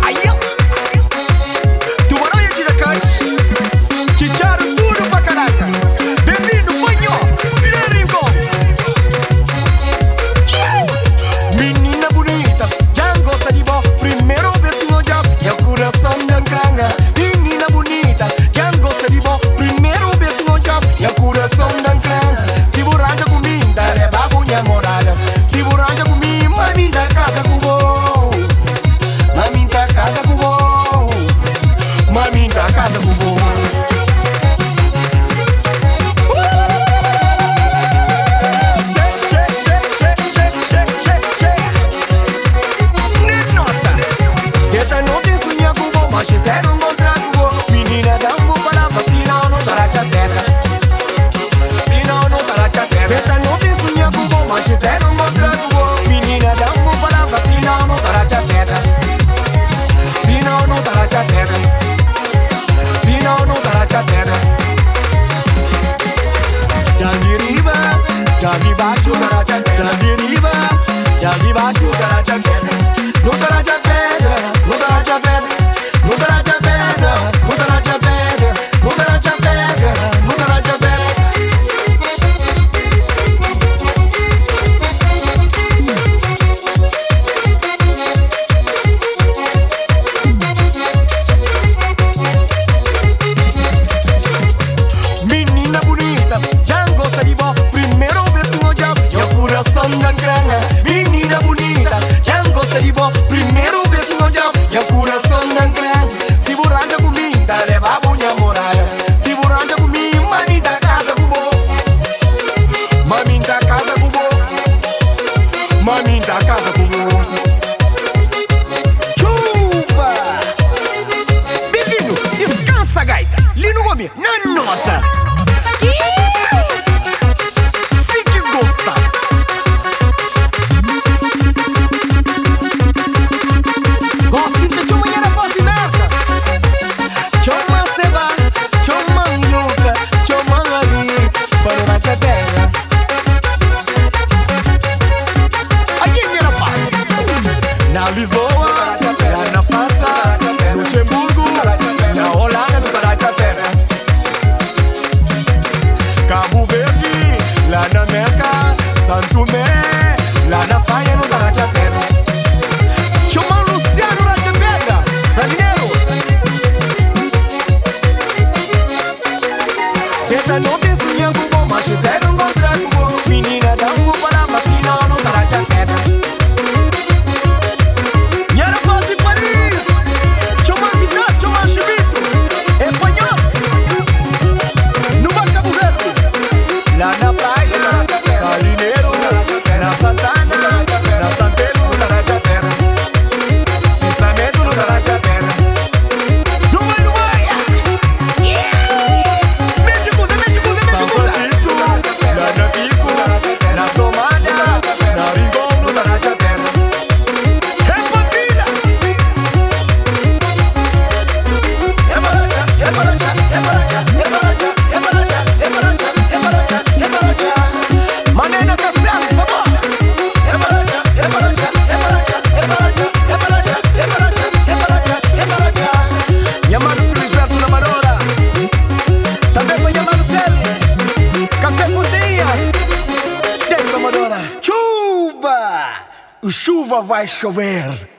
Aí, ó. Tubarão de Iracães, Chicharam tudo pra caraca. Bem-vindo, banho, Lerigol. Menina bonita, já gosta de bom. Primeiro vez no job, e o coração da canga. Menina bonita, já gosta de bom. Primeiro vez no job, e o coração da canga. Se buranja comida, leva bunha morada. Se buranja comida, mami da casa com bom. Mami da casa com bom. Mami da casa com bom. Jangan baixo, caraca pedra. Deriva, jangan baixo, caraca pedra. No caraca pedra, no caraca pedra, no caraca pedra, no caraca pedra, no caraca pedra, no caraca pedra. Menina bonita, já gosta de bom. Primeiro coração da grana, menina bonita, já gosta de bom. Primeiro vez no job, e o coração da grana. Se buranja comida, leva a bunha morada. Se buranja comida, mami da casa com bom. Mami da casa com bom. Mami da casa com bom. Chuva! Bem-vindo, descansa gaita. Lino Gomes, na nota. Na Lisboa, lá na França, no Luxemburgo, na Holanda, no Caraca-Terra. Cabo Verde, lá na Meca, Santo Tomé, lá na Espanha, no Caraca-Terra. Chama Luciano Rachapega, Salineiro. Esta não tem sonho com bom, mas fizeram um contrato bom. Menina, dá um para a vacina no Caraca-Terra. Lá na praia, Salineiro, na Santana, na Santero, no Caraca-Terra. Pensamento no Caraca-Terra. No Maia! Mexe com São Francisco, lá na Pico, na Somada, na Ringol, no Caraca-Terra. É família! É baraja, é baraja, é baraja, é baraja, é baraja, é baraja, é baraja. Manena Castelo, vamos! É baraja, é baraja, é baraja, é baraja, é baraja, é baraja, é baraja, é baraja. Yamano Felisberto na Marora. Também foi Yamano Celi. Café Fontinha. Dentro da Marora. Chuva! O chuva vai chover.